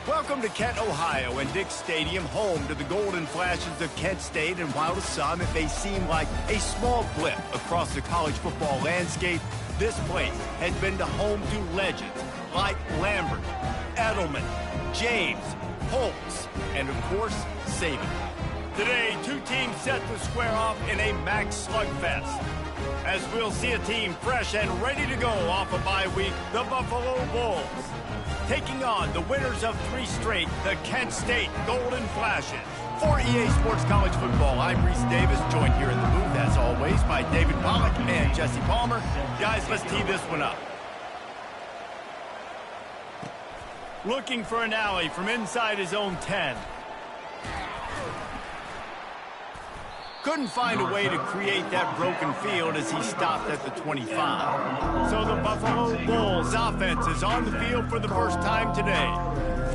Welcome to Kent, Ohio, and Dick's Stadium, home to the Golden Flashes of Kent State. And while to some it may seem like a small blip across the college football landscape, this place has been the home to legends like Lambert, Edelman, James, Holtz, and of course, Saban. Today, two teams set to square off in a max slugfest, as we'll see a team fresh and ready to go off a bye week, the Buffalo Bulls, taking on the winners of 3 straight, the Kent State Golden Flashes. For EA Sports College Football, I'm Reese Davis, joined here in the booth, as always, by David Pollack and Jesse Palmer. Guys, let's tee this one up. Looking for an alley from inside his own 10. Couldn't find a way to create that broken field as he stopped at the 25. So the Buffalo Bulls offense is on the field for the first time today.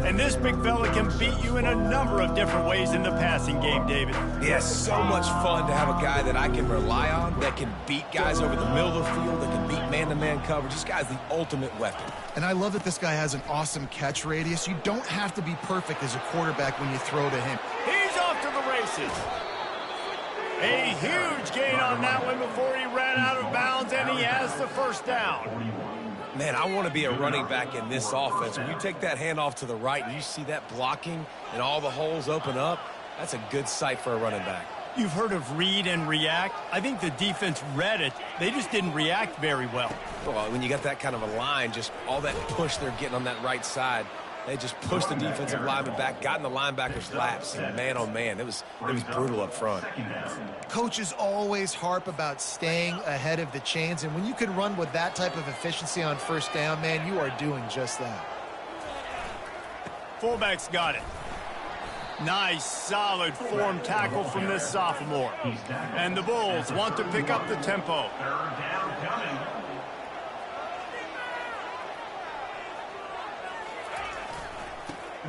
And this big fella can beat you in a number of different ways in the passing game, David. Yes, so much fun to have a guy that I can rely on, that can beat guys over the middle of the field, that can beat man-to-man coverage. This guy's the ultimate weapon. And I love that this guy has an awesome catch radius. You don't have to be perfect as a quarterback when you throw to him. He's off to the races. A huge gain on that one before he ran out of bounds, and he has the first down. Man, I want to be a running back in this offense. When you take that handoff to the right and you see that blocking and all the holes open up, that's a good sight for a running back. You've heard of read and react. I think the defense read it. They just didn't react very well. Well, when you got that kind of a line, just all that push they're getting on that right side, they just pushed the defensive lineman back, got in the linebacker's laps, and man, oh man, it was brutal up front. Coaches always harp about staying ahead of the chains, and when you can run with that type of efficiency on first down, man, you are doing just that. Fullback's got it. Nice, solid form tackle from this sophomore. And the Bulls want to pick up the tempo.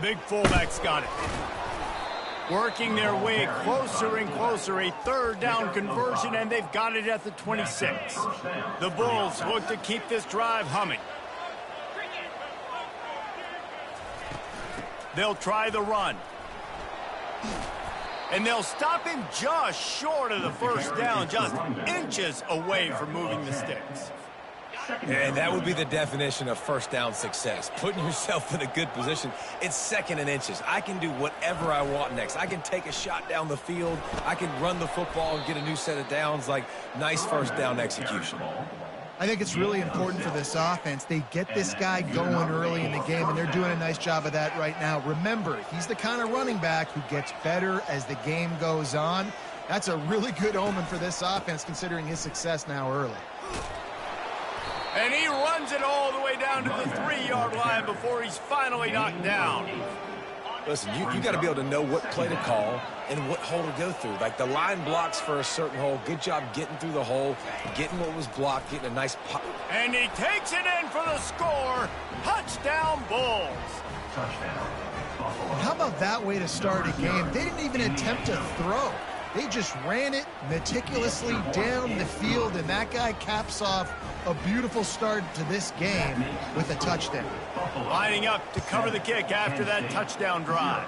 Big fullback's got it. Working their way closer and closer, a third down conversion, and they've got it at the 26. The Bulls look to keep this drive humming. They'll try the run. And they'll stop him just short of the first down, just inches away from moving the sticks. And that would be the definition of first down success. Putting yourself in a good position. It's second and inches. I can do whatever I want next. I can take a shot down the field. I can run the football and get a new set of downs. Like, nice first down execution. I think it's really important for this offense. They get this guy going early in the game, and they're doing a nice job of that right now. Remember, he's the kind of running back who gets better as the game goes on. That's a really good omen for this offense, considering his success now early. And he runs it all the way down to the 3-yard line before he's finally knocked down. Listen, you got to be able to know what play to call and what hole to go through. Like, the line blocks for a certain hole. Good job getting through the hole, getting what was blocked, getting a nice pop. And he takes it in for the score. Touchdown, Bulls. How about that way to start a game? They didn't even attempt to throw. They just ran it meticulously down the field, and that guy caps off a beautiful start to this game with a touchdown. Lining up to cover the kick after that touchdown drive.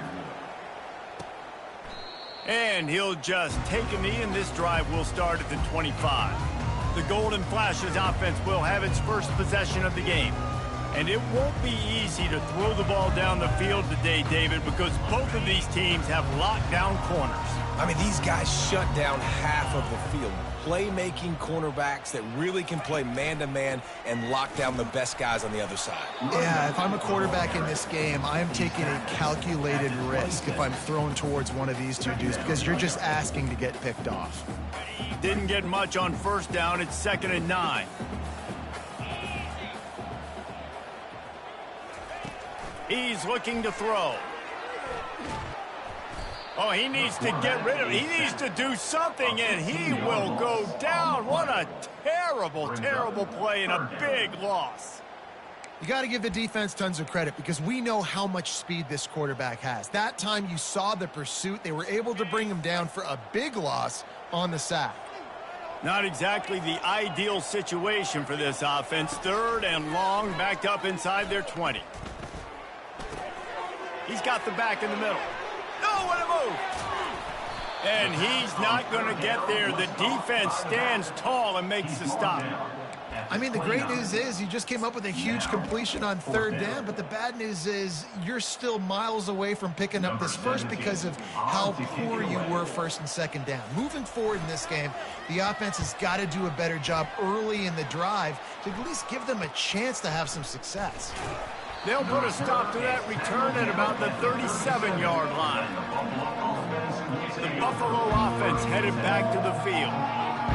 And he'll just take a knee, and this drive will start at the 25. The Golden Flashes offense will have its first possession of the game. And it won't be easy to throw the ball down the field today, David, because both of these teams have locked down corners. I mean, these guys shut down half of the field. Playmaking cornerbacks that really can play man-to-man and lock down the best guys on the other side. Yeah, if I'm a quarterback in this game, I am taking a calculated risk if I'm thrown towards one of these two dudes, because you're just asking to get picked off. Didn't get much on first down. It's 2nd and 9. He's looking to throw. Oh, he needs to get rid of it. He needs to do something, and he will go down. What a terrible, terrible play and a big loss. You got to give the defense tons of credit, because we know how much speed this quarterback has. That time you saw the pursuit. They were able to bring him down for a big loss on the sack. Not exactly the ideal situation for this offense. 3rd and long, backed up inside their 20. He's got the back in the middle. Oh, what a move! And he's not going to get there. The defense stands tall and makes the stop. I mean, the great news is you just came up with a huge completion on third down, but the bad news is you're still miles away from picking up this first because of how poor you were first and second down. Moving forward in this game, the offense has got to do a better job early in the drive to at least give them a chance to have some success. They'll put a stop to that return at about the 37-yard line. The Buffalo offense headed back to the field.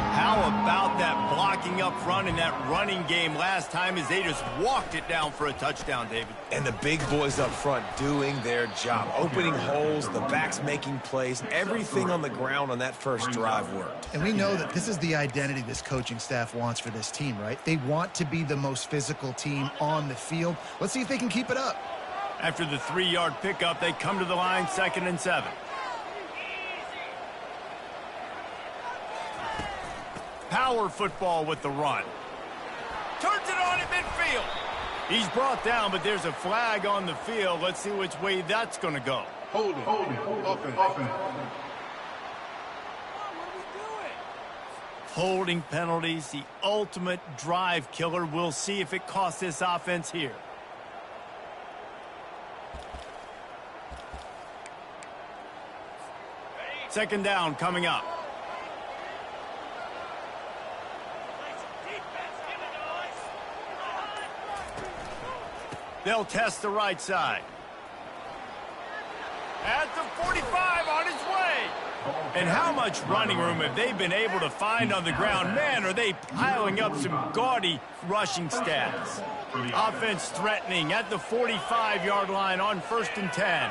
How about that blocking up front in that running game last time as they just walked it down for a touchdown, David? And the big boys up front doing their job. Opening holes, the backs making plays. Everything on the ground on that first drive worked. And we know that this is the identity this coaching staff wants for this team, right? They want to be the most physical team on the field. Let's see if they can keep it up. After the 3-yard pickup, they come to the line 2nd and 7. Power football with the run. Turns it on at midfield. He's brought down, but there's a flag on the field. Let's see which way that's going to go. Holding. Holding penalties, the ultimate drive killer. We'll see if it costs this offense here. Second down coming up. They'll test the right side. At the 45 on his way. And how much running room have they been able to find on the ground? Man, are they piling up some gaudy rushing stats. Offense threatening at the 45-yard line on 1st and 10.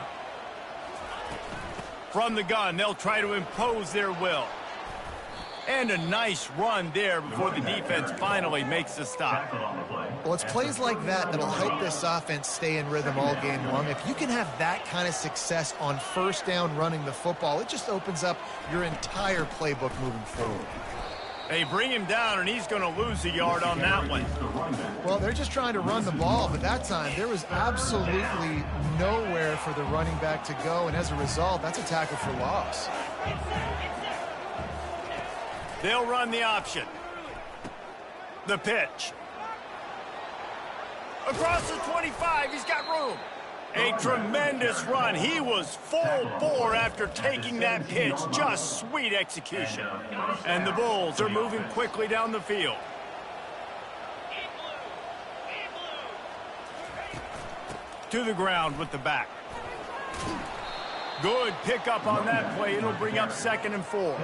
From the gun, they'll try to impose their will. And a nice run there before the defense finally makes the stop. Well, it's plays like that that'll help this offense stay in rhythm all game long. If you can have that kind of success on first down running the football, it just opens up your entire playbook moving forward. They bring him down, and he's going to lose a yard on that one. Well, they're just trying to run the ball, but that time there was absolutely nowhere for the running back to go, and as a result, that's a tackle for loss. They'll run the option. The pitch. Across the 25, he's got room. A tremendous run. He was full bore after taking that pitch. Just sweet execution. And the Bulls are moving quickly down the field. To the ground with the back. Good pickup on that play. It'll bring up 2nd and 4.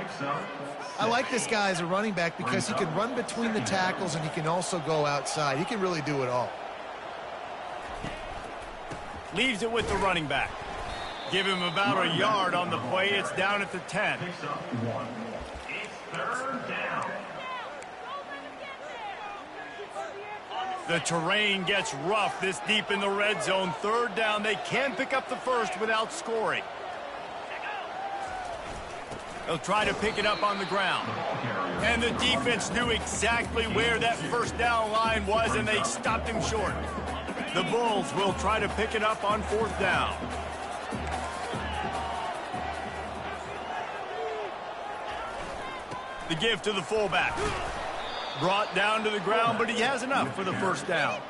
I like this guy as a running back because he can run between the tackles and he can also go outside. He can really do it all. Leaves it with the running back. Give him about a yard on the play. It's down at the 10. The terrain gets rough this deep in the red zone. 3rd down. They can pick up the first without scoring. They'll try to pick it up on the ground. And the defense knew exactly where that first down line was, and they stopped him short. The Bulls will try to pick it up on 4th down. The give to the fullback. Brought down to the ground, but he has enough for the first down.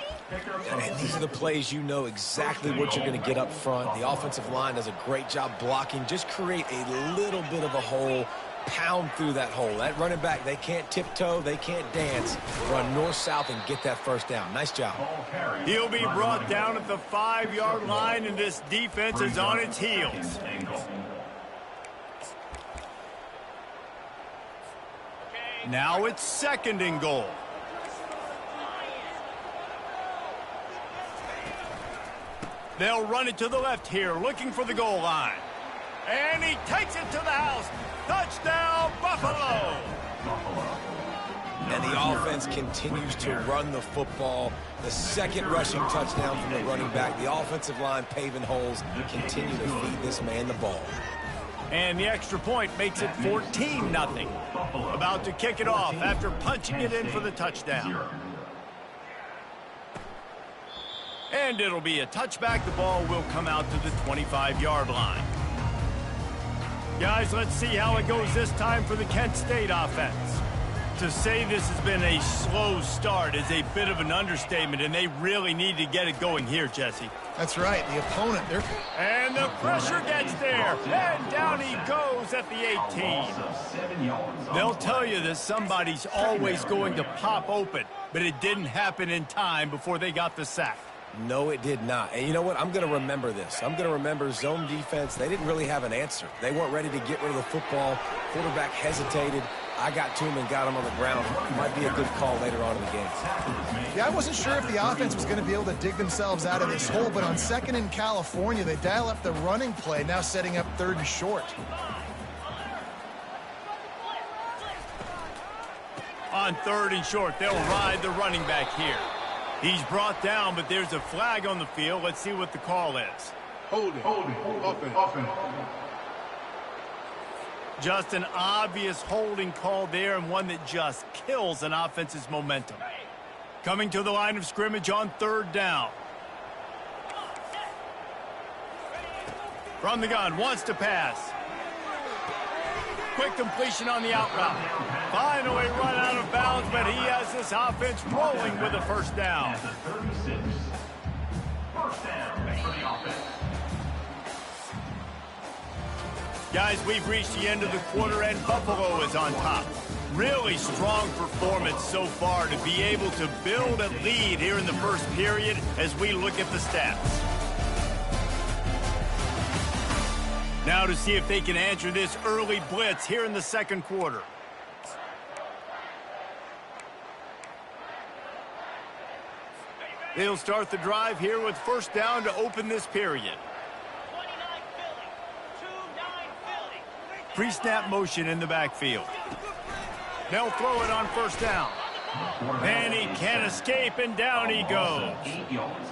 And these are the plays you know exactly what you're going to get up front. The offensive line does a great job blocking. Just create a little bit of a hole. Pound through that hole. That running back, they can't tiptoe, they can't dance. Run north-south and get that first down. Nice job. He'll be brought down at the 5-yard line, and this defense is on its heels. Now it's 2nd and goal. They'll run it to the left here, looking for the goal line. And he takes it to the house. Touchdown, Buffalo! And the offense continues to run the football. The 2nd rushing touchdown from the running back. The offensive line paving holes. Continue to feed this man the ball. And the extra point makes it 14-0. About to kick it off after punching it in for the touchdown. And it'll be a touchback. The ball will come out to the 25-yard line. Guys, let's see how it goes this time for the Kent State offense. To say this has been a slow start is a bit of an understatement, and they really need to get it going here, Jesse. That's right. The opponent, and the pressure gets there, and down he goes at the 18. They'll tell you that somebody's always going to pop open, but it didn't happen in time before they got the sack. No, it did not. And you know what? I'm going to remember this. I'm going to remember zone defense. They didn't really have an answer. They weren't ready to get rid of the football. Quarterback hesitated. I got to him and got him on the ground. Might be a good call later on in the game. Yeah, I wasn't sure if the offense was going to be able to dig themselves out of this hole, but on 2nd and California, they dial up the running play, now setting up 3rd and short. On 3rd and short, they'll ride the running back here. He's brought down, but there's a flag on the field. Let's see what the call is. Holding, offense. Just an obvious holding call there, and one that just kills an offense's momentum. Coming to the line of scrimmage on 3rd down. From the gun, wants to pass. Quick completion on the out route. Finally run out of bounds, but he has this offense rolling with a 1st down. Guys, we've reached the end of the quarter, and Buffalo is on top. Really strong performance so far to be able to build a lead here in the 1st period as we look at the stats. Now to see if they can answer this early blitz here in the 2nd quarter. They'll start the drive here with 1st down to open this period. Pre-snap motion in the backfield. They'll throw it on 1st down. And he can't escape, and down he goes.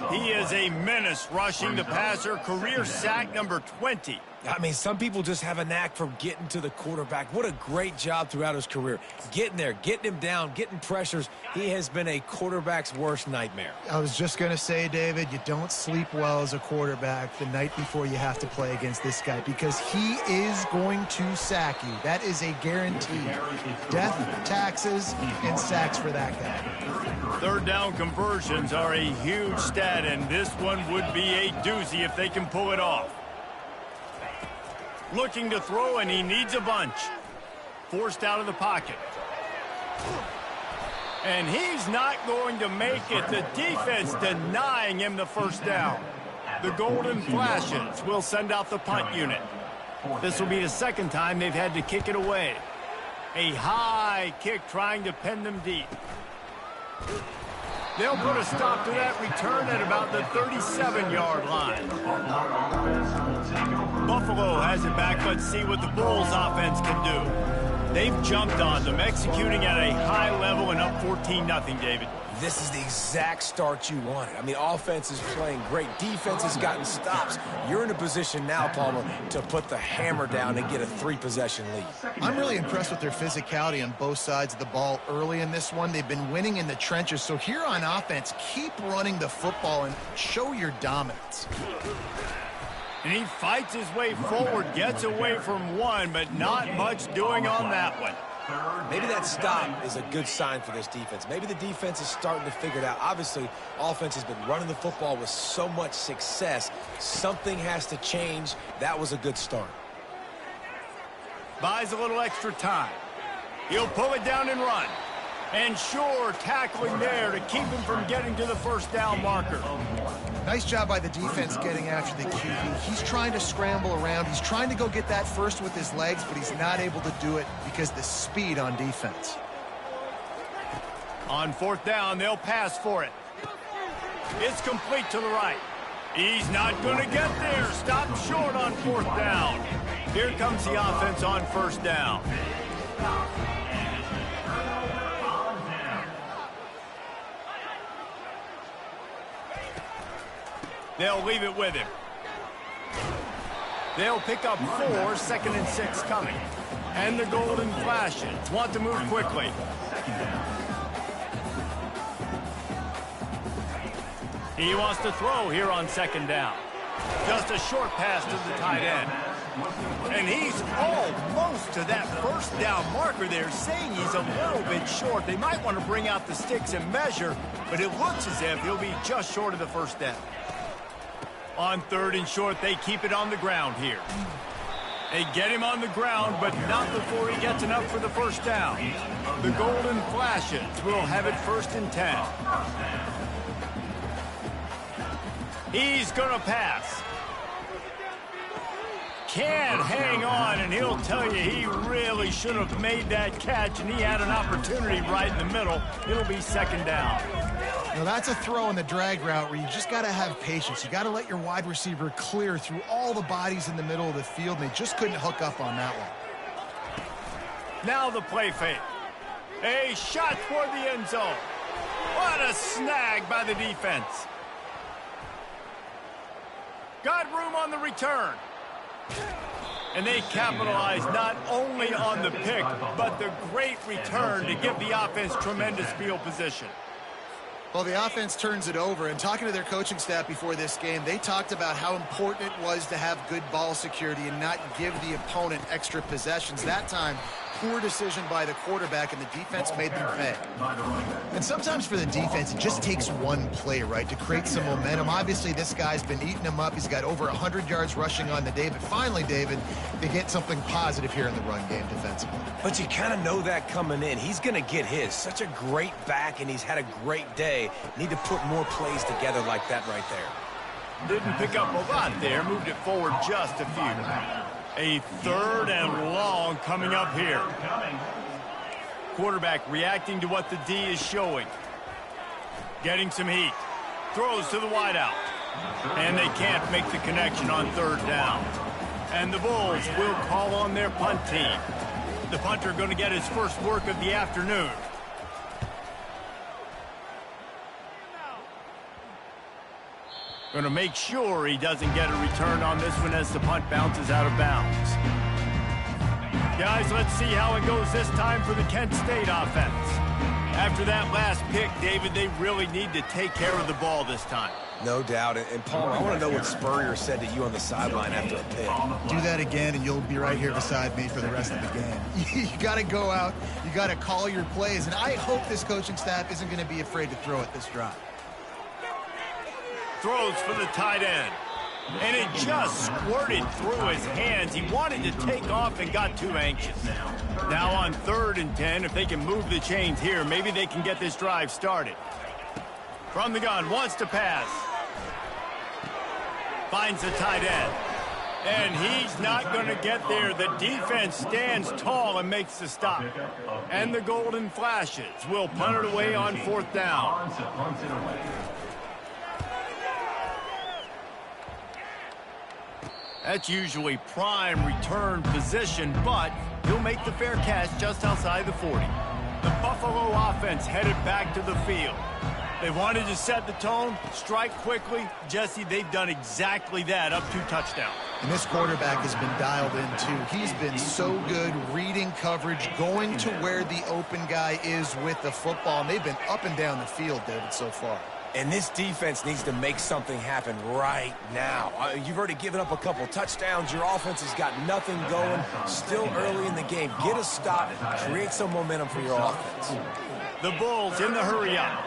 He is a menace rushing the passer. Career sack number 20. I mean, some people just have a knack for getting to the quarterback. What a great job throughout his career. Getting there, getting him down, getting pressures. He has been a quarterback's worst nightmare. I was just going to say, David, you don't sleep well as a quarterback the night before you have to play against this guy, because he is going to sack you. That is a guarantee. Death, taxes, and sacks for that guy. 3rd down conversions are a huge stat, and this one would be a doozy if they can pull it off. Looking to throw, and he needs a bunch. Forced out of the pocket. And he's not going to make it. The defense denying him the 1st down. The Golden Flashes will send out the punt unit. This will be the 2nd time they've had to kick it away. A high kick trying to pin them deep. They'll put a stop to that return at about the 37-yard line. Buffalo has it back. Let's see what the Bulls offense can do. They've jumped on them, executing at a high level and up 14-0, David. This is the exact start you wanted. I mean, offense is playing great. Defense has gotten stops. You're in a position now, Palmer, to put the hammer down and get a 3-possession lead. I'm really impressed with their physicality on both sides of the ball early in this one. They've been winning in the trenches. So here on offense, keep running the football and show your dominance. And he fights his way forward, gets away from one, but not much doing on that one. Maybe that stop is a good sign for this defense. Maybe the defense is starting to figure it out. Obviously, offense has been running the football with so much success. Something has to change. That was a good start. Buys a little extra time. He'll pull it down and run. And sure, tackling there to keep him from getting to the 1st down marker. Nice job by the defense getting after the QB. He's trying to scramble around. He's trying to go get that first with his legs, but he's not able to do it because the speed on defense. On 4th down, they'll pass for it. It's complete to the right. He's not going to get there. Stop short on 4th down. Here comes the offense on 1st down. They'll leave it with him. They'll pick up 4, 2nd and 6 coming. And the Golden Flashes want to move quickly. He wants to throw here on second down. Just a short pass to the tight end. And he's almost to that first down marker there, saying he's a little bit short. They might want to bring out the sticks and measure, but it looks as if he'll be just short of the first down. On third and short, they keep it on the ground here. They get him on the ground, but not before he gets enough for the first down. The Golden Flashes will have it 1st and 10. He's going to pass. Can't hang on, and he'll tell you he really should have made that catch, and he had an opportunity right in the middle. It'll be 2nd down. Now that's a throw in the drag route where you just got to have patience. You got to let your wide receiver clear through all the bodies in the middle of the field, and they just couldn't hook up on that one. Now the play fake. A shot toward the end zone. What a snag by the defense. Got room on the return. And they capitalize not only on the pick, but the great return to give the offense tremendous field position. Well, the offense turns it over, and talking to their coaching staff before this game, they talked about how important it was to have good ball security and not give the opponent extra possessions. That time, poor decision by the quarterback, and the defense made them pay. And sometimes for the defense, it just takes one play, right, to create some momentum. Obviously, this guy's been eating them up. He's got over 100 yards rushing on the day, but finally, David, they get something positive here in the run game defensively. But you kind of know that coming in. He's going to get his. Such a great back, and he's had a great day. Need to put more plays together like that right there. Didn't pick up a lot there. Moved it forward just a few. A 3rd and long coming up here. Quarterback reacting to what the D is showing. Getting some heat. Throws to the wideout. And they can't make the connection on 3rd down. And the Bulls will call on their punt team. The punter going to get his first work of the afternoon. Going to make sure he doesn't get a return on this one as the punt bounces out of bounds. Guys, let's see how it goes this time for the Kent State offense. After that last pick, David, they really need to take care of the ball this time. No doubt. And Paul, I want to know what Spurrier said to you on the sideline after a pick. Do that again, and you'll be right here beside me for the rest of the game. You got to go out. You got to call your plays, and I hope this coaching staff isn't going to be afraid to throw it this drive. Throws for the tight end. And it just squirted through his hands. He wanted to take off and got too anxious. Now on 3rd and 10, if they can move the chains here, maybe they can get this drive started. From the gun, wants to pass. Finds the tight end. And he's not going to get there. The defense stands tall and makes the stop. And the Golden Flashes will punt it away on 4th down. That's usually prime return position, but he'll make the fair catch just outside the 40. The Buffalo offense headed back to the field. They wanted to set the tone, strike quickly. Jesse, they've done exactly that, up 2 touchdowns. And this quarterback has been dialed in, too. He's been so good reading coverage, going to where the open guy is with the football. And they've been up and down the field, David, so far. And this defense needs to make something happen right now. You've already given up a couple touchdowns. Your offense has got nothing going. Still early in the game. Get a stop. Create some momentum for your offense. The Bulls in the hurry up.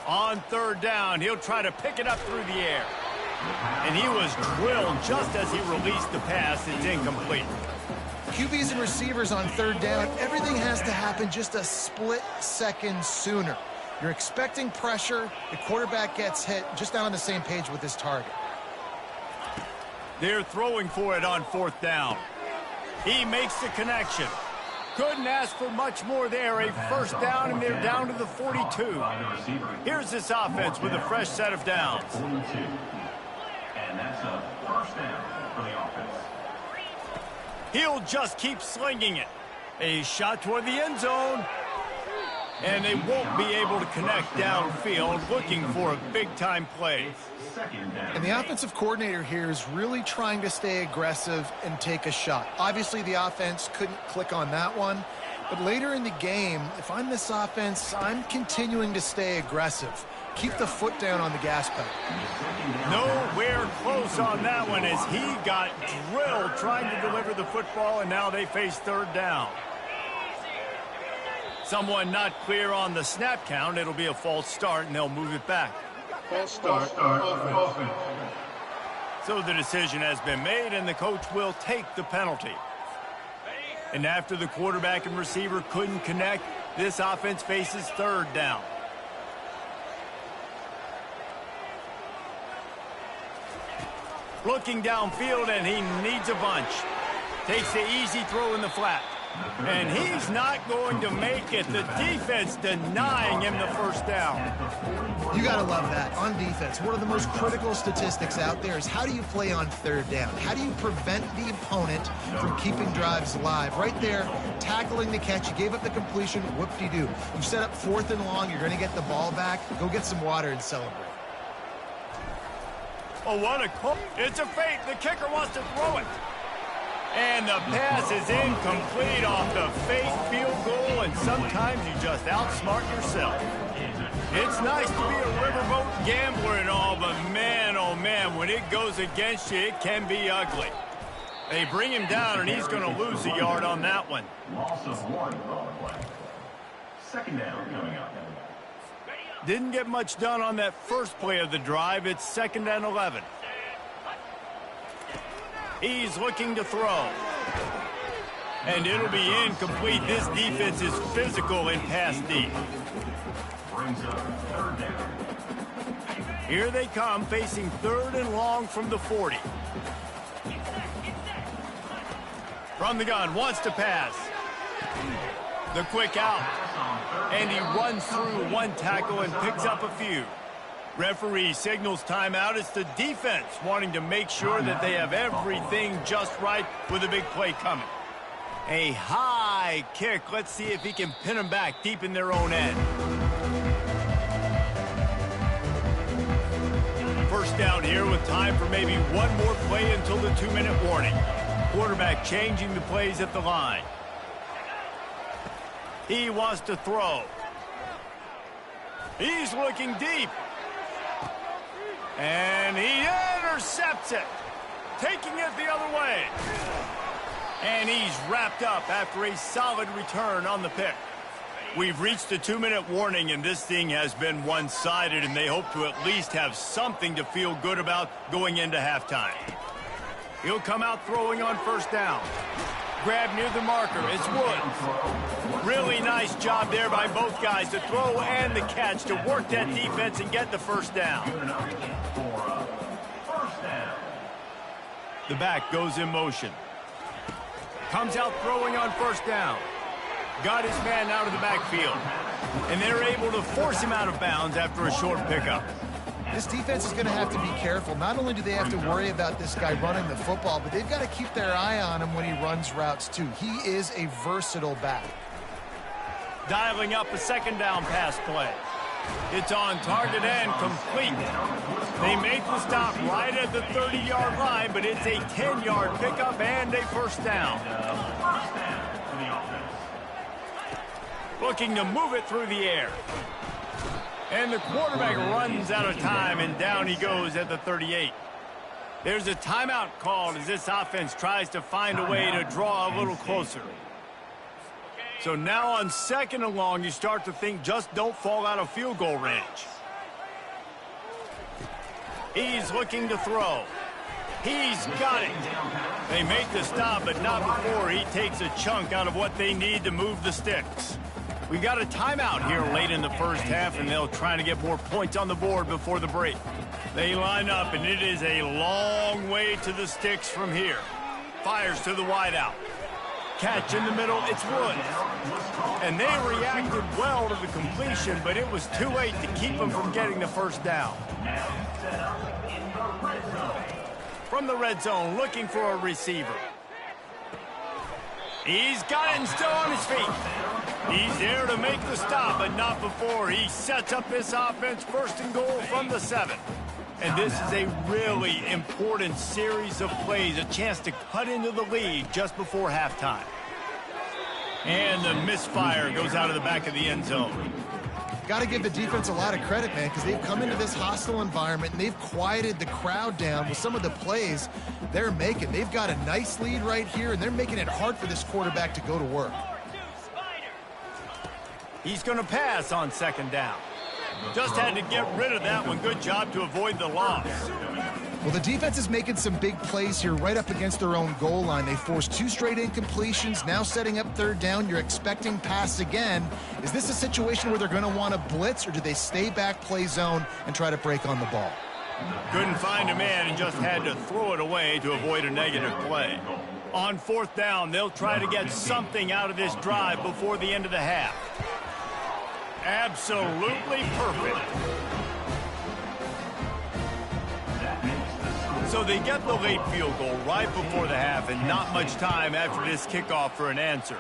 On 3rd down, he'll try to pick it up through the air. And he was drilled just as he released the pass. It's incomplete. QBs and receivers on 3rd down, everything has to happen just a split second sooner. You're expecting pressure. The quarterback gets hit, just not on the same page with his target. They're throwing for it on 4th down. He makes the connection. Couldn't ask for much more there. A 1st down, and they're down to the 42. Here's this offense with a fresh set of downs. And that's a 1st down for the offense. He'll just keep slinging it. A shot toward the end zone. And they won't be able to connect downfield, looking for a big-time play. And the offensive coordinator here is really trying to stay aggressive and take a shot. Obviously, the offense couldn't click on that one. But later in the game, if I'm this offense, I'm continuing to stay aggressive. Keep the foot down on the gas pedal. Nowhere close on that one as he got drilled trying to deliver the football, and now they face third down. Someone not clear on the snap count. It'll be a false start, and they'll move it back. False start. Offense. So the decision has been made, and the coach will take the penalty. And after the quarterback and receiver couldn't connect, this offense faces third down. Looking downfield, and he needs a bunch. Takes the easy throw in the flat. And he's not going to make it. The defense denying him the first down. You got to love that. On defense, one of the most critical statistics out there is how do you play on third down? How do you prevent the opponent from keeping drives alive? Right there, tackling the catch. You gave up the completion. Whoop-de-doo. You set up 4th and long. You're going to get the ball back. Go get some water and celebrate. Oh, what a call. It's a fake. The kicker wants to throw it. And the pass is incomplete off the fake field goal, and sometimes you just outsmart yourself. It's nice to be a riverboat gambler and all, but man, oh man, when it goes against you, it can be ugly. They bring him down, and he's going to lose a yard on that one. Loss of 1 on the play. Second down coming up. Didn't get much done on that first play of the drive. It's 2nd and 11. He's looking to throw. And it'll be incomplete. This defense is physical in pass deep. Brings up third down. Here they come, facing 3rd and long from the 40. From the gun, wants to pass. The quick out. And he runs through one tackle and picks up a few. Referee signals timeout. It's the defense wanting to make sure that they have everything just right with a big play coming. A high kick. Let's see if he can pin them back deep in their own end. First down here with time for maybe one more play until the 2-minute warning. Quarterback changing the plays at the line. He wants to throw. He's looking deep. And he intercepts it. Taking it the other way. And he's wrapped up after a solid return on the pick. We've reached the 2-minute warning, and this thing has been one-sided, and they hope to at least have something to feel good about going into halftime. He'll come out throwing on first down. Grab near the marker. It's Woods. Really nice job there by both guys to throw and the catch to work that defense and get the first down. The back goes in motion. Comes out throwing on first down. Got his man out of the backfield. And they're able to force him out of bounds after a short pickup. This defense is going to have to be careful. Not only do they have to worry about this guy running the football, but they've got to keep their eye on him when he runs routes too. He is a versatile back. Dialing up a 2nd down pass play. It's on target and complete. They make the stop right at the 30-yard line, but it's a 10-yard pickup and a first down. Looking to move it through the air. And the quarterback runs out of time, and down he goes at the 38. There's a timeout called as this offense tries to find a way to draw a little closer. So now on 2nd and long, you start to think just don't fall out of field goal range. He's looking to throw. He's got it. They make the stop, but not before he takes a chunk out of what they need to move the sticks. We got a timeout here late in the first half, and they'll try to get more points on the board before the break. They line up, and it is a long way to the sticks from here. Fires to the wideout. Catch in the middle, it's Woods. And they reacted well to the completion, but it was too late to keep them from getting the first down. From the red zone, looking for a receiver. He's got it and still on his feet. He's there to make the stop, but not before he sets up this offense first and goal from the 7. And this is a really important series of plays, a chance to cut into the lead just before halftime. And the misfire goes out of the back of the end zone. Got to give the defense a lot of credit, man, because they've come into this hostile environment and they've quieted the crowd down with some of the plays they're making. They've got a nice lead right here, and they're making it hard for this quarterback to go to work. He's going to pass on second down. Just had to get rid of that one. Good job to avoid the loss. Well, the defense is making some big plays here right up against their own goal line. They forced 2 straight incompletions, now setting up third down. You're expecting pass again. Is this a situation where they're going to want to blitz, or do they stay back, play zone, and try to break on the ball? Couldn't find a man and just had to throw it away to avoid a negative play. On fourth down, they'll try to get something out of this drive before the end of the half. Absolutely perfect. So they get the late field goal right before the half, and not much time after this kickoff for an answer.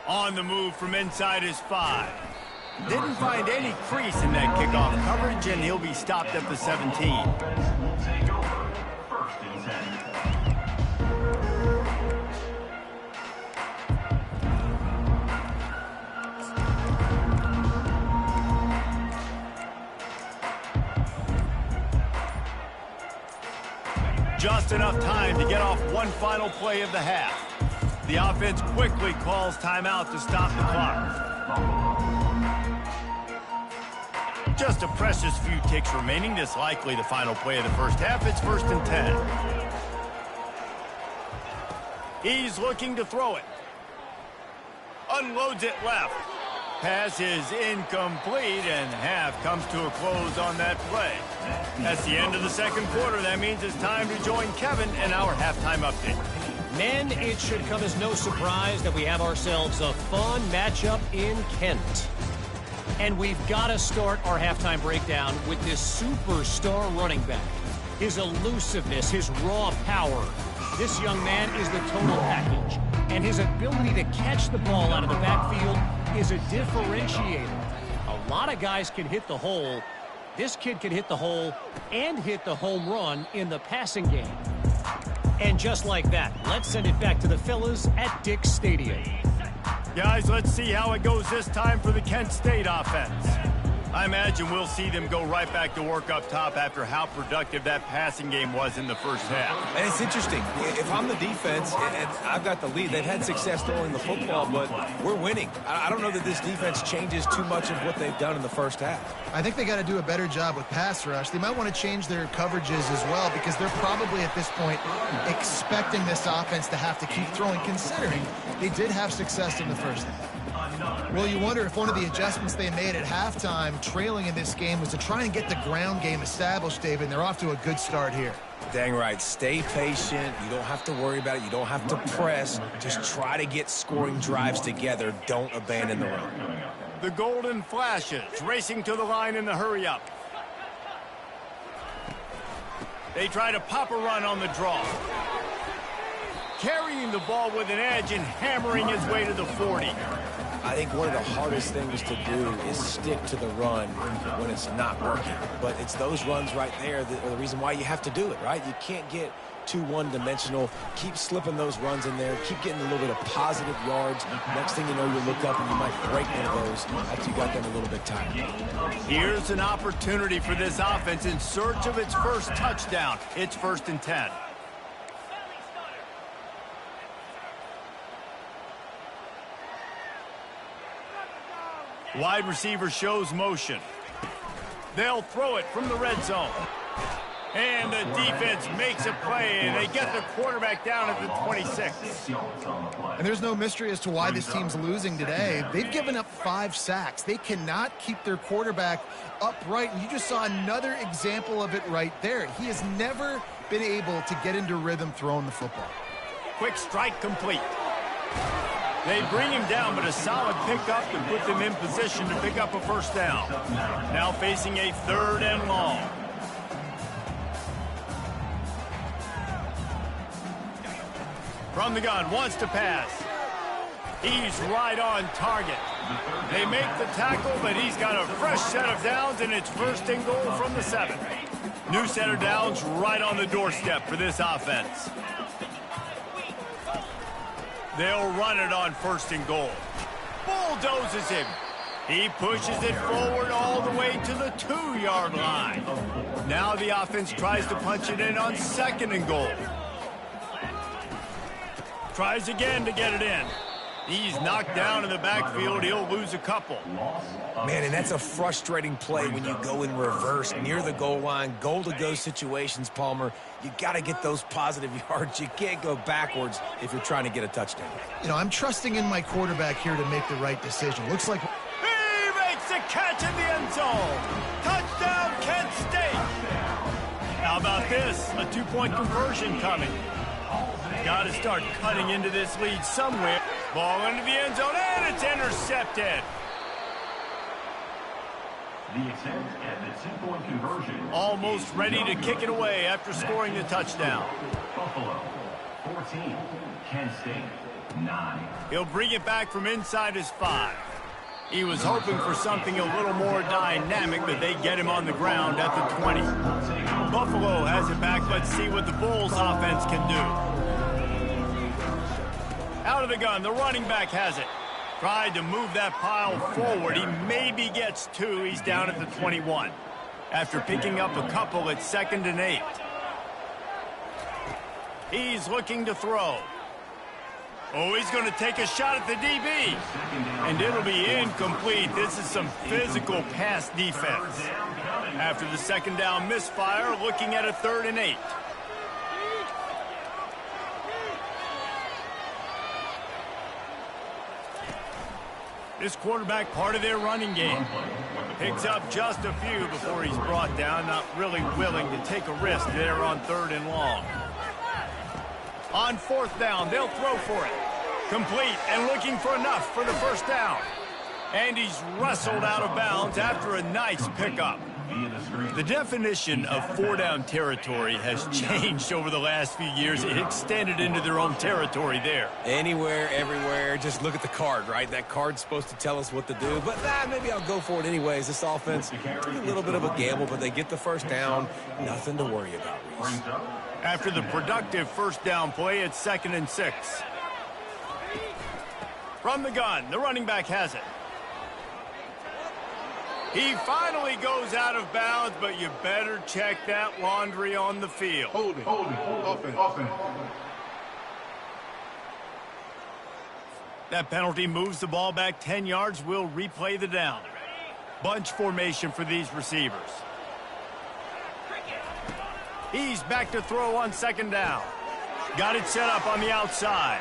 On the move from inside his 5. Didn't find any crease in that kickoff coverage, and he'll be stopped at the 17. Will take over first and 10. Just enough time to get off one final play of the half. The offense quickly calls timeout to stop the clock. Just a precious few ticks remaining. This likely the final play of the first half. It's first and 10. He's looking to throw it. Unloads it left. Pass is incomplete, and half comes to a close on that play. That's the end of the second quarter. That means it's time to join Kevin in our halftime update. Men, it should come as no surprise that we have ourselves a fun matchup in Kent. And we've got to start our halftime breakdown with this superstar running back. His elusiveness, his raw power. This young man is the total package. And his ability to catch the ball out of the backfield is a differentiator. A lot of guys can hit the hole. This kid can hit the hole and hit the home run in the passing game. And just like that, let's send it back to the fellas at Dick's Stadium. Guys, let's see how it goes this time for the Kent State offense. I imagine we'll see them go right back to work up top after how productive that passing game was in the first half. And it's interesting. If I'm the defense and I've got the lead, they've had success throwing the football, but we're winning. I don't know that this defense changes too much of what they've done in the first half. I think they got to do a better job with pass rush. They might want to change their coverages as well, because they're probably at this point expecting this offense to have to keep throwing, considering they did have success in the first half. Well, you wonder if one of the adjustments they made at halftime, trailing in this game, was to try and get the ground game established, David, and they're off to a good start here. Dang right. Stay patient. You don't have to worry about it. You don't have to press. Just try to get scoring drives together. Don't abandon the run. The Golden Flashes racing to the line in the hurry-up. They try to pop a run on the draw. Carrying the ball with an edge and hammering his way to the 40. I think one of the hardest things to do is stick to the run when it's not working. But it's those runs right there that are the reason why you have to do it, right? You can't get too one-dimensional. Keep slipping those runs in there. Keep getting a little bit of positive yards. Next thing you know, you look up and you might break one of those after you got them a little bit tired. Here's an opportunity for this offense in search of its first touchdown. It's first and 10. Wide receiver shows motion. They'll throw it from the red zone. And the defense makes a play, and they get the quarterback down at the 26. And there's no mystery as to why this team's losing today. They've given up 5 sacks. They cannot keep their quarterback upright, and you just saw another example of it right there. He has never been able to get into rhythm throwing the football. Quick strike complete. They bring him down, but a solid pickup to put them in position to pick up a first down. Now facing a 3rd and long. From the gun, wants to pass. He's right on target. They make the tackle, but he's got a fresh set of downs, and it's first and goal from the 7. New set of downs right on the doorstep for this offense. They'll run it on first and goal. Bulldozes him. He pushes it forward all the way to the 2-yard line. Now the offense tries to punch it in on second and goal. Tries again to get it in. He's knocked down in the backfield. He'll lose a couple. Man, and that's a frustrating play when you go in reverse near the goal line. Goal-to-go situations, Palmer. You got to get those positive yards. You can't go backwards if you're trying to get a touchdown. You know, I'm trusting in my quarterback here to make the right decision. Looks like... He makes a catch in the end zone. Touchdown, Kent State. How about this? A 2-point conversion coming. Got to start cutting into this lead somewhere. Ball into the end zone, and it's intercepted. The attempt at the 2-point conversion. Almost ready to kick it away after scoring the touchdown. Buffalo, 14. Kent State, 9. He'll bring it back from inside his 5. He was hoping for something a little more dynamic, but they get him on the ground at the 20. Buffalo has it back. Let's see what the Bulls offense can do. Out of the gun, the running back has it. Tried to move that pile forward. He maybe gets 2. He's down at the 21. After picking up a couple at 2nd and 8. He's looking to throw. Oh, he's going to take a shot at the DB. And it'll be incomplete. This is some physical pass defense. After the 2nd down misfire, looking at a 3rd and 8. This quarterback, part of their running game. Picks up just a few before he's brought down. Not really willing to take a risk there on 3rd and long. On 4th down, they'll throw for it. Complete and looking for enough for the 1st down. And he's wrestled out of bounds after a nice pickup. The definition of 4-down territory has changed over the last few years. It extended into their own territory there. Anywhere, everywhere, just look at the card, right? That card's supposed to tell us what to do, but maybe I'll go for it anyways. This offense, a little bit of a gamble, but they get the 1st down. Nothing to worry about, Reese. After the productive 1st down play, it's 2nd and 6. From the gun, the running back has it. He finally goes out of bounds, but you better check that laundry on the field. Holding. Offense. That penalty moves the ball back 10 yards. We'll replay the down. Bunch formation for these receivers. He's back to throw on 2nd down. Got it set up on the outside.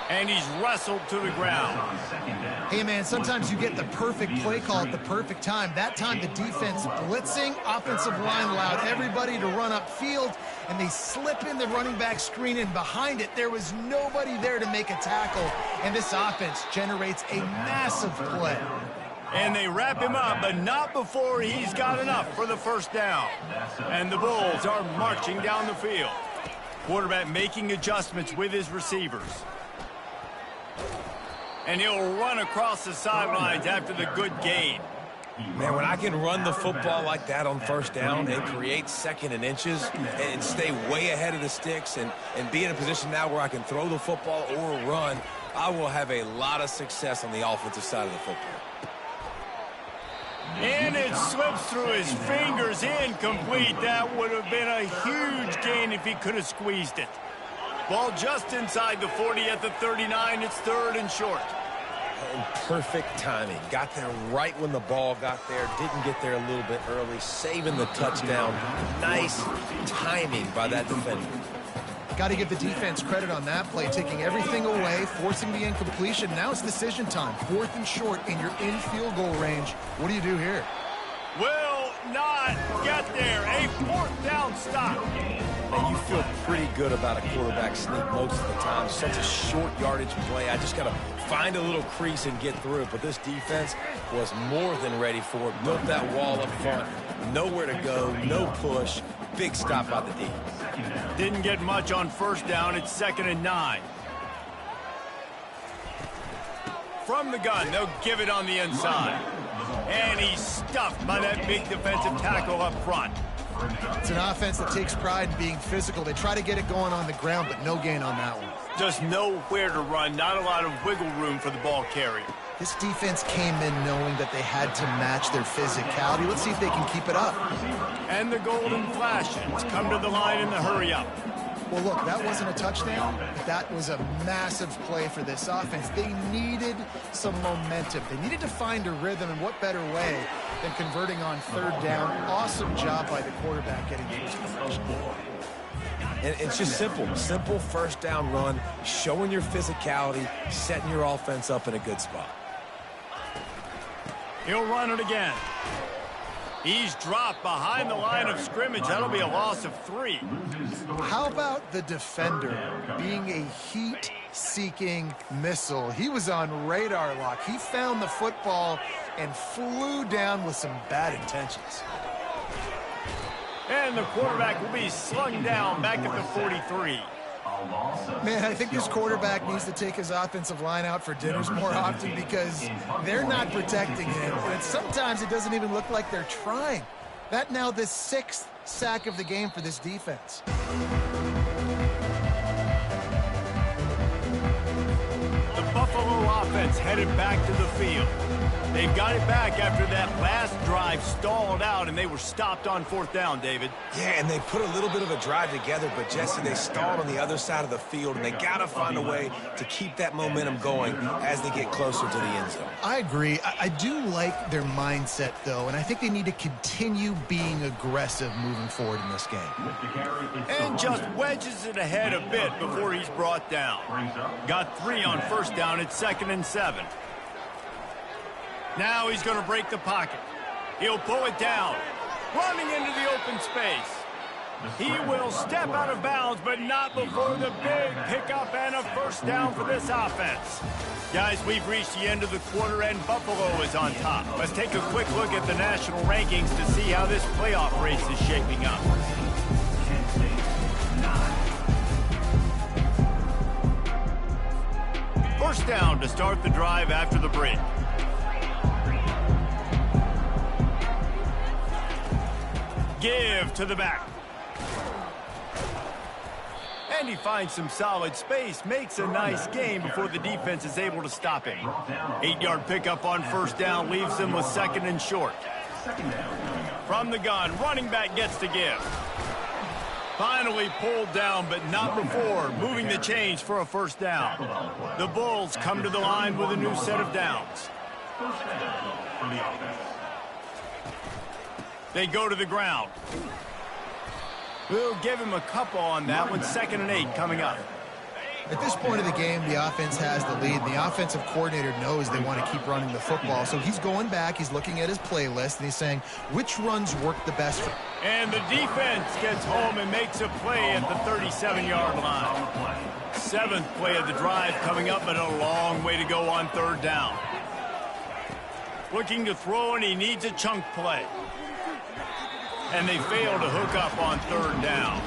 And he's wrestled to the ground. Hey, man, sometimes you get the perfect play call at the perfect time. That time the defense blitzing, offensive line allowed everybody to run upfield, and they slip in the running back screen, and behind it there was nobody there to make a tackle, and this offense generates a massive play. And they wrap him up, but not before he's got enough for the 1st down. And the Bulls are marching down the field. Quarterback making adjustments with his receivers. And he'll run across the sidelines after the good gain. Man, when I can run the football like that on 1st down and create 2nd and inches and stay way ahead of the sticks and be in a position now where I can throw the football or run, I will have a lot of success on the offensive side of the football. And it slips through his fingers, incomplete. That would have been a huge gain if he could have squeezed it. Ball just inside the 40 at the 39. It's 3rd and short. And perfect timing. Got there right when the ball got there. Didn't get there a little bit early. Saving the touchdown. Nice timing by that defender. Got to give the defense credit on that play, taking everything away, forcing the incompletion. Now it's decision time. 4th and short, and you're in field goal range. What do you do here? Will not get there. A 4th down stop. And you feel pretty good about a quarterback sneak most of the time. Such a short yardage play. I just got to find a little crease and get through it. But this defense was more than ready for it. Built that wall up front. Nowhere to go. No push. Big stop by the D. Didn't get much on 1st down. It's 2nd and 9. From the gun, they'll give it on the inside. And he's stuffed by that big defensive tackle up front. It's an offense that takes pride in being physical. They try to get it going on the ground, but no gain on that one. Just nowhere to run, not a lot of wiggle room for the ball carrier. This defense came in knowing that they had to match their physicality. Let's see if they can keep it up. And the Golden Flashes come to the line in the hurry-up. Well, look, that wasn't a touchdown. That was a massive play for this offense. They needed some momentum. They needed to find a rhythm, and what better way than converting on third down. Awesome job by the quarterback getting the position. And it's just simple first down run, showing your physicality, setting your offense up in a good spot. He'll run it again. He's dropped behind the line of scrimmage. That'll be a loss of 3. How about the defender being a heat-seeking missile? He was on radar lock. He found the football and flew down with some bad intentions. And the quarterback will be slung down back at the 43. Man, I think this quarterback needs to take his offensive line out for dinners more often because they're not protecting him. And sometimes it doesn't even look like they're trying. That now the 6th sack of the game for this defense. The Buffalo offense headed back to the field. They've got it back after that last drive stalled out, and they were stopped on 4th down, David. Yeah, and they put a little bit of a drive together, but, Jesse, they stalled on the other side of the field, and they got to find a way to keep that momentum going as they get closer to the end zone. I agree. I do like their mindset, though, and I think they need to continue being aggressive moving forward in this game. And just wedges it ahead a bit before he's brought down. Got 3 on 1st down. It's 2nd and 7. Now he's going to break the pocket. He'll pull it down, running into the open space. He will step out of bounds, but not before the big pickup and a 1st down for this offense. Guys, we've reached the end of the quarter, and Buffalo is on top. Let's take a quick look at the national rankings to see how this playoff race is shaping up. First down to start the drive after the break. Give to the back. And he finds some solid space, makes a nice gain before the defense is able to stop him. 8-yard pickup on 1st down leaves them with 2nd and short. From the gun, running back gets to give. Finally pulled down, but not before moving the chains for a 1st down. The Bulls come to the line with a new set of downs. They go to the ground. We'll give him a couple on that one. 2nd and 8 coming up. At this point of the game, the offense has the lead. The offensive coordinator knows they want to keep running the football. So he's going back, he's looking at his playlist, and he's saying, which runs work the best for him? And the defense gets home and makes a play at the 37-yard line. 7th play of the drive coming up, but a long way to go on 3rd down. Looking to throw, and he needs a chunk play. And they fail to hook up on 3rd down.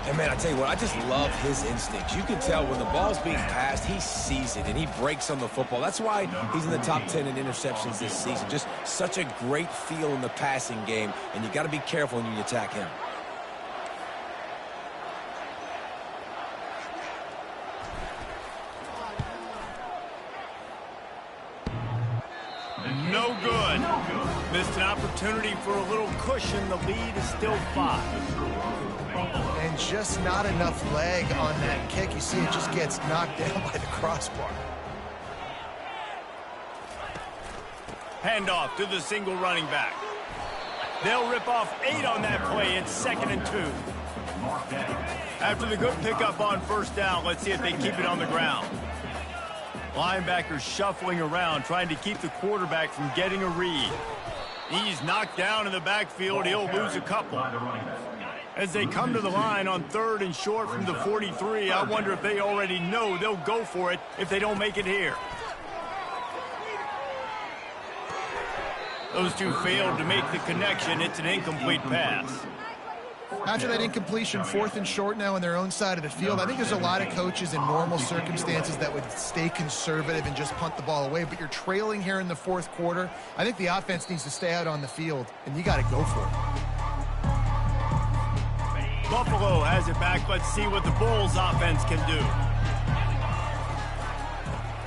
And, man, I tell you what, I just love his instincts. You can tell when the ball's being passed, he sees it, and he breaks on the football. That's why he's in the top 10 in interceptions this season. Just such a great feel in the passing game, and you got to be careful when you attack him. No good. Missed an opportunity for a little cushion. The lead is still 5. And just not enough leg on that kick. You see it just gets knocked down by the crossbar. Handoff to the single running back. They'll rip off 8 on that play. It's 2nd and 2. After the good pickup on 1st down, let's see if they keep it on the ground. Linebackers shuffling around, trying to keep the quarterback from getting a read. He's knocked down in the backfield. He'll lose a couple. As they come to the line on 3rd and short from the 43, I wonder if they already know they'll go for it if they don't make it here. Those two failed to make the connection. It's an incomplete pass. After that incompletion, 4th and short now on their own side of the field, I think there's a lot of coaches in normal circumstances that would stay conservative and just punt the ball away, but you're trailing here in the 4th quarter. I think the offense needs to stay out on the field, and you got to go for it. Buffalo has it back. Let's see what the Bulls offense can do.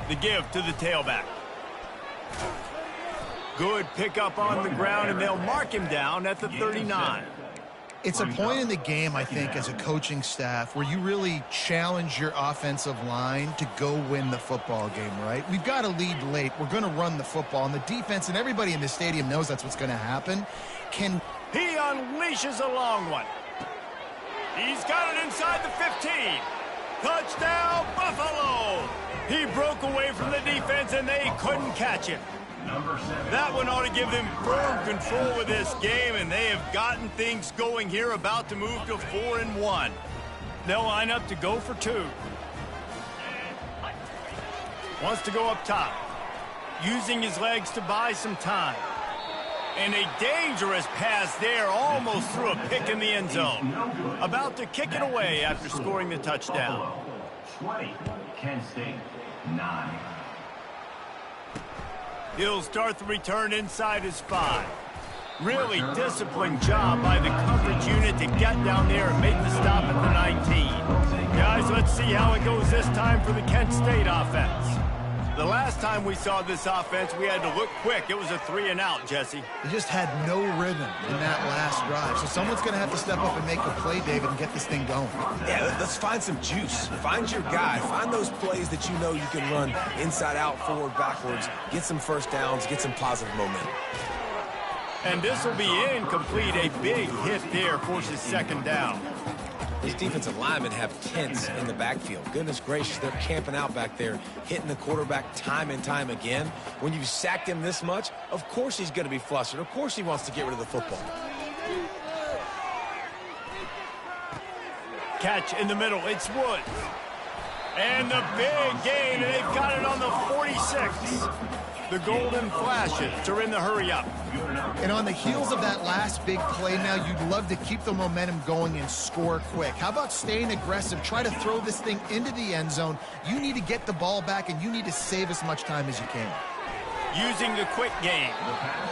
The give to the tailback. Good pickup on the ground, and they'll mark him down at the 39. It's a point in the game, I think, as a coaching staff where you really challenge your offensive line to go win the football game, right? We've got to lead late. We're going to run the football, and the defense and everybody in the stadium knows that's what's going to happen. He unleashes a long one. He's got it inside the 15. Touchdown, Buffalo! He broke away from the defense, and they couldn't catch him. That one ought to give them firm control of this game, and they have gotten things going here, about to move to 4-1. They'll line up to go for 2. Wants to go up top, using his legs to buy some time. And a dangerous pass there, almost threw a pick in the end zone. About to kick it away after scoring the touchdown. 20, Kent State, 9. He'll start the return inside his 5. Really disciplined job by the coverage unit to get down there and make the stop at the 19. Guys, let's see how it goes this time for the Kent State offense. The last time we saw this offense, we had to look quick. It was a 3-and-out, Jesse. They just had no rhythm in that last drive. So someone's going to have to step up and make a play, David, and get this thing going. Yeah, let's find some juice. Find your guy. Find those plays that you know you can run inside out, forward, backwards. Get some first downs. Get some positive momentum. And this will be incomplete. A big hit there forces 2nd down. These defensive linemen have tents in the backfield. Goodness gracious, they're camping out back there, hitting the quarterback time and time again. When you've sacked him this much, of course he's going to be flustered. Of course he wants to get rid of the football. Catch in the middle. It's Woods. And the big gain, and they've got it on the 46. The Golden Flashes are in the hurry-up. And on the heels of that last big play now, you'd love to keep the momentum going and score quick. How about staying aggressive? Try to throw this thing into the end zone. You need to get the ball back, and you need to save as much time as you can. Using the quick game.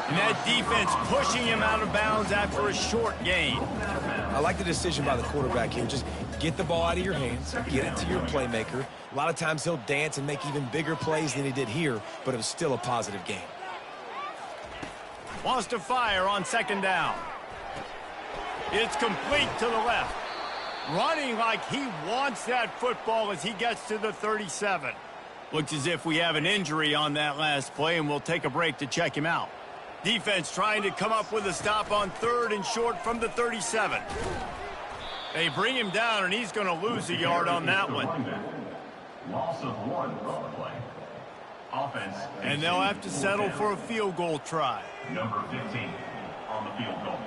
And that defense pushing him out of bounds after a short gain. I like the decision by the quarterback here. Just get the ball out of your hands, get it to your playmaker. A lot of times he'll dance and make even bigger plays than he did here, but it was still a positive game. Wants to fire on 2nd down. It's complete to the left. Running like he wants that football as he gets to the 37. Looks as if we have an injury on that last play, and we'll take a break to check him out. Defense trying to come up with a stop on 3rd and short from the 37. They bring him down, and he's going to lose a yard on that one. Loss of 1 on the play. Offense. And they'll have to settle for a field goal try. Number 15 on the field goal.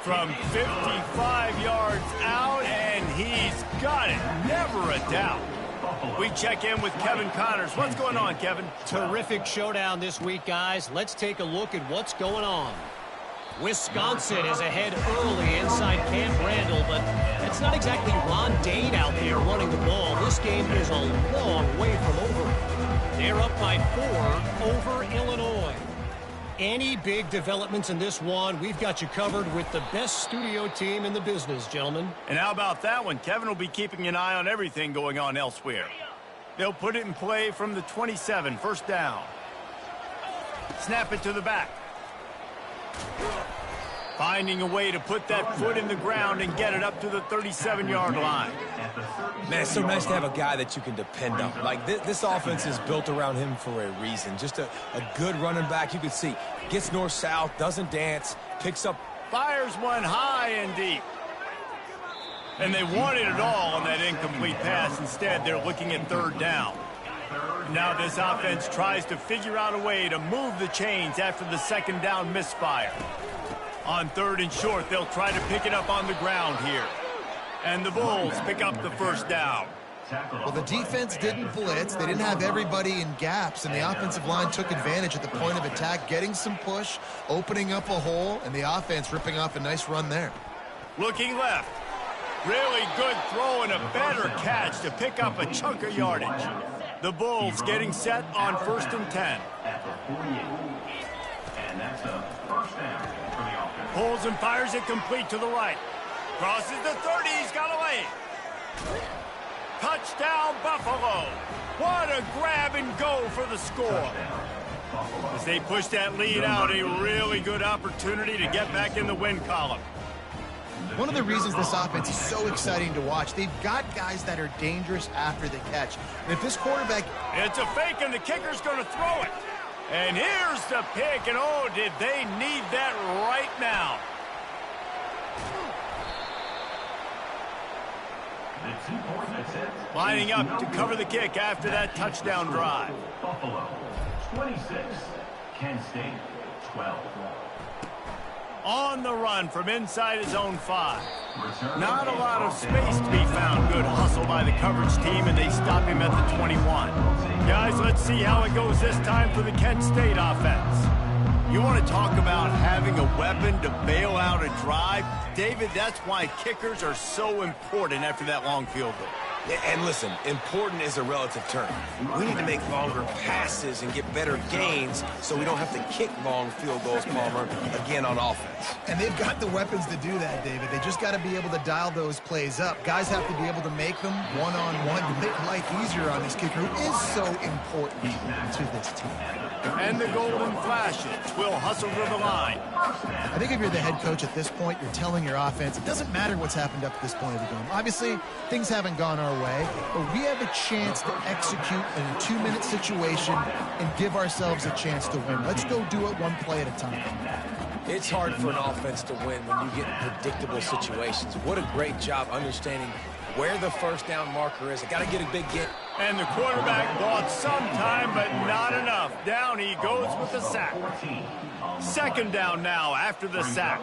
From 55 yards out, and he's got it. Never a doubt. We check in with Kevin Connors. What's going on, Kevin? Terrific showdown this week, guys. Let's take a look at what's going on. Wisconsin is ahead early inside Camp Randall, but it's not exactly Ron Dane out there running the ball. This game is a long way from over. They're up by 4 over Illinois. Any big developments in this one, we've got you covered with the best studio team in the business, gentlemen. And how about that one? Kevin will be keeping an eye on everything going on elsewhere. They'll put it in play from the 27, 1st down. Snap it to the back. Finding a way to put that foot in the ground and get it up to the 37-yard line. Man, it's so nice to have a guy that you can depend on. Like, this offense is built around him for a reason. Just a good running back. You can see, gets north-south, doesn't dance, picks up. Fires one high and deep. And they wanted it all on that incomplete pass. Instead, they're looking at 3rd down. Now this offense tries to figure out a way to move the chains after the 2nd down misfire. On 3rd and short, they'll try to pick it up on the ground here. And the Bulls pick up the 1st down. Well, the defense didn't blitz. They didn't have everybody in gaps, and the offensive line took advantage at the point of attack, getting some push, opening up a hole, and the offense ripping off a nice run there. Looking left. Really good throw and a better catch to pick up a chunk of yardage. The Bulls getting set on 1st and 10. At the 48. And that's a first down for the offense. Pulls and fires it complete to the right. Crosses the 30. He's got away. Touchdown, Buffalo. What a grab and go for the score. As they push that lead out, a really good opportunity to get back in the win column. One of the reasons this offense is so exciting to watch, they've got guys that are dangerous after the catch. And if this quarterback... It's a fake, and the kicker's going to throw it. And here's the pick, and oh, did they need that right now. Lining up to cover the kick after that touchdown drive. Buffalo, 26. Kent State, 12. On the run from inside his own 5. Not a lot of space to be found. Good hustle by the coverage team, and they stop him at the 21. Guys, let's see how it goes this time for the Kent State offense. You want to talk about having a weapon to bail out a drive? David, that's why kickers are so important after that long field goal. And listen, important is a relative term. We need to make longer passes and get better gains so we don't have to kick long field goals, Palmer, again on offense. And they've got the weapons to do that, David. They just got to be able to dial those plays up. Guys have to be able to make them one-on-one to make life easier on this kicker, who is so important to this team. And the Golden Flashes will hustle to the line. I think if you're the head coach at this point, you're telling your offense, it doesn't matter what's happened up to this point of the game. Obviously, things haven't gone our way, but we have a chance to execute in a 2-minute situation and give ourselves a chance to win. Let's go do it one play at a time. It's hard for an offense to win when you get in predictable situations. What a great job understanding where the first down marker is. I got to get a big get. And the quarterback bought some time, but not enough. Down he goes with the sack. 2nd down now after the sack.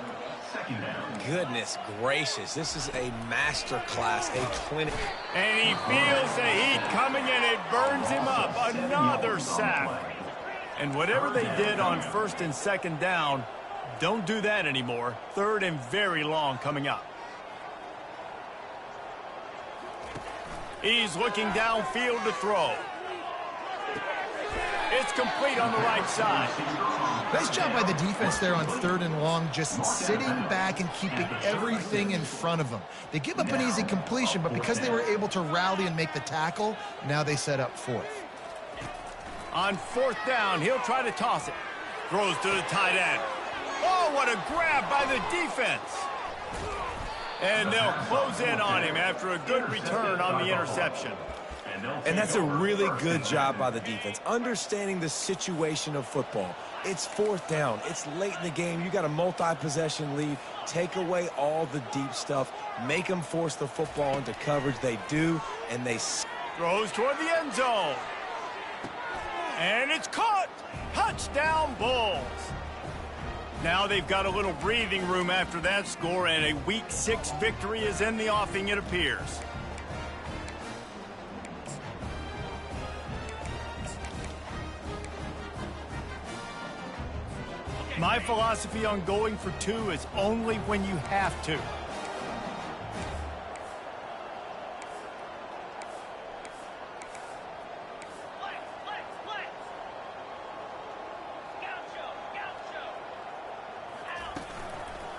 Goodness gracious, this is a master class, a clinic. And he feels the heat coming and it burns him up. Another sack. And whatever they did on 1st and 2nd down, don't do that anymore. 3rd and very long coming up. He's looking downfield to throw. It's complete on the right side. Nice job by the defense there on 3rd and long, just sitting back and keeping everything in front of them. They give up an easy completion, but because they were able to rally and make the tackle, now they set up 4th. On 4th down, he'll try to toss it. Throws to the tight end. Oh, what a grab by the defense. And they'll close in on him after a good return on the interception. And that's a really good job by the defense, understanding the situation of football. It's 4th down. It's late in the game. You got a multi-possession lead. Take away all the deep stuff. Make them force the football into coverage. They do, and they... Throws toward the end zone. And it's caught. Touchdown, Bulls. Now they've got a little breathing room after that score, and a Week 6 victory is in the offing, it appears. My philosophy on going for 2 is only when you have to.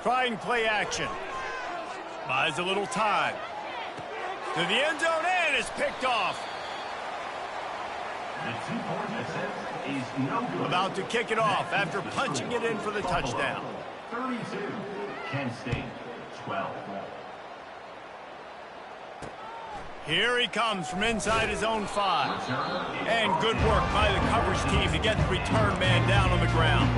Trying play action. Buys a little time. To the end zone, and it's picked off. About to kick it off after punching it in for the touchdown. 32, Kent State, 12. Here he comes from inside his own 5. And good work by the coverage team to get the return man down on the ground.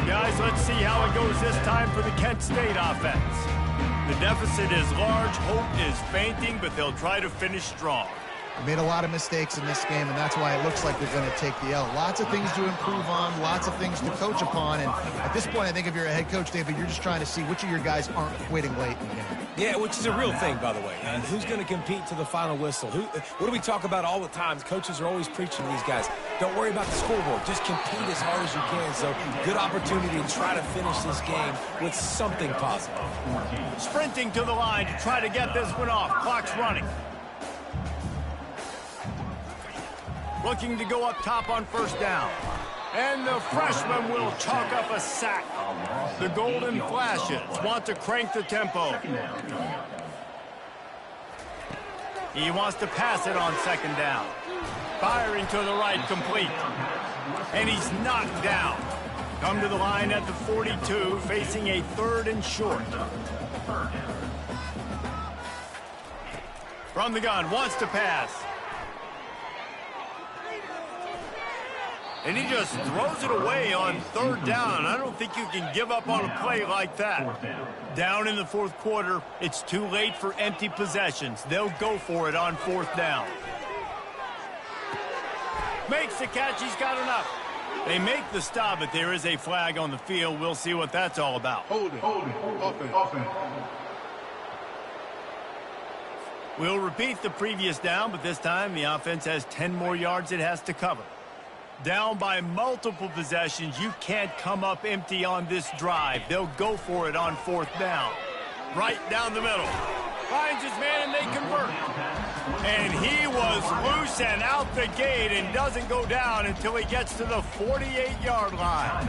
Guys, let's see how it goes this time for the Kent State offense. The deficit is large, hope is fainting, but they'll try to finish strong. They made a lot of mistakes in this game, and that's why it looks like they're going to take the L. Lots of things to improve on, lots of things to coach upon, and at this point, I think if you're a head coach, David, you're just trying to see which of your guys aren't quitting late in the game. Yeah, which is a real thing, by the way. And who's going to compete to the final whistle? What do we talk about all the time? Coaches are always preaching to these guys. Don't worry about the scoreboard. Just compete as hard as you can. So good opportunity to try to finish this game with something positive. Sprinting to the line to try to get this one off. Clock's running. Looking to go up top on first down. And the freshman will chalk up a sack. The Golden Flashes want to crank the tempo. He wants to pass it on second down. Firing to the right, complete. And he's knocked down. Come to the line at the 42, facing a 3rd and short. From the gun, wants to pass. And he just throws it away on 3rd down. I don't think you can give up on a play like that. Down in the 4th quarter, it's too late for empty possessions. They'll go for it on 4th down. Makes the catch. He's got enough. They make the stop, but there is a flag on the field. We'll see what that's all about. Hold it. Offense. We'll repeat the previous down, but this time the offense has 10 more yards it has to cover. Down by multiple possessions, you can't come up empty on this drive. They'll go for it on 4th down. Right down the middle. Finds his man and they convert. And he was loose and out the gate and doesn't go down until he gets to the 48-yard line.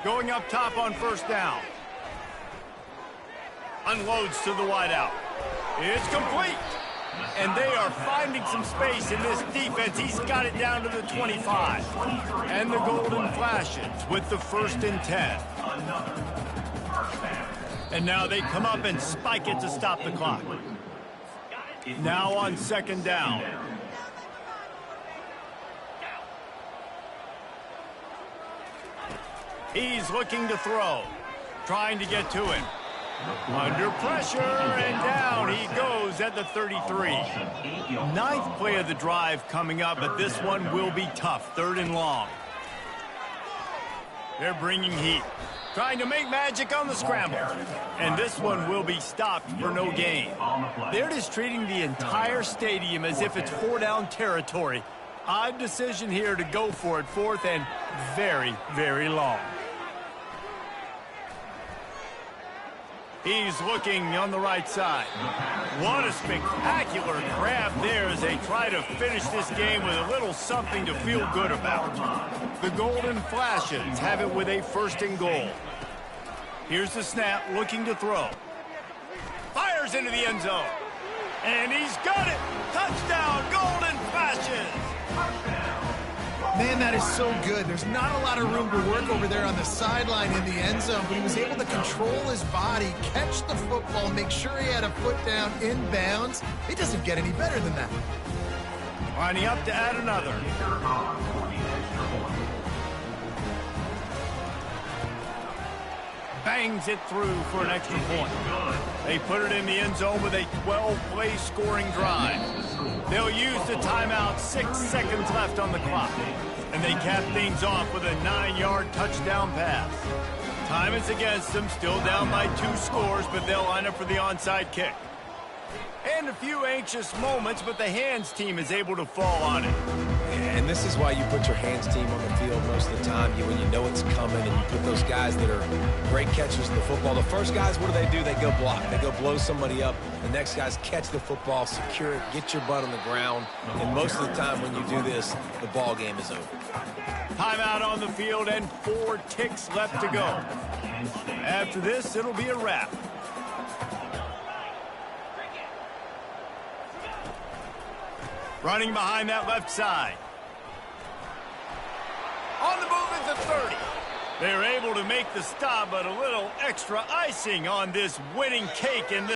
Going up top on first down. Unloads to the wideout. It's complete. And they are finding some space in this defense. He's got it down to the 25. And the Golden Flashes with the 1st and 10. And now they come up and spike it to stop the clock. Now on 2nd down. He's looking to throw. Trying to get to him. Under pressure, and down he goes at the 33. 9th play of the drive coming up, but this one will be tough. 3rd and long. They're bringing heat. Trying to make magic on the scramble. And this one will be stopped for no gain. They're just treating the entire stadium as if it's 4-down territory. Odd decision here to go for it. 4th and very, very long. He's looking on the right side. What a spectacular grab there as they try to finish this game with a little something to feel good about. The Golden Flashes have it with a 1st and goal. Here's the snap, looking to throw. Fires into the end zone. And he's got it. Touchdown, Golden Flashes. Man, that is so good. There's not a lot of room to work over there on the sideline in the end zone, but he was able to control his body, catch the football, make sure he had a foot down in bounds. It doesn't get any better than that. Lining up to add another. Bangs it through for an extra point. They put it in the end zone with a 12-play scoring drive. They'll use the timeout, 6 seconds left on the clock. And they cap things off with a 9-yard touchdown pass. Time is against them, still down by 2 scores, but they'll line up for the onside kick. And a few anxious moments, but the hands team is able to fall on it. And this is why you put your hands team on the field most of the time. When you know it's coming and you put those guys that are great catchers of the football. The first guys, what do? They go block. They go blow somebody up. The next guys catch the football, secure it, get your butt on the ground. And most of the time when you do this, the ball game is over. Timeout on the field and 4 ticks left to go. After this, it'll be a wrap. Running behind that left side. On the move at the 30. They're able to make the stop, but a little extra icing on this winning cake in this.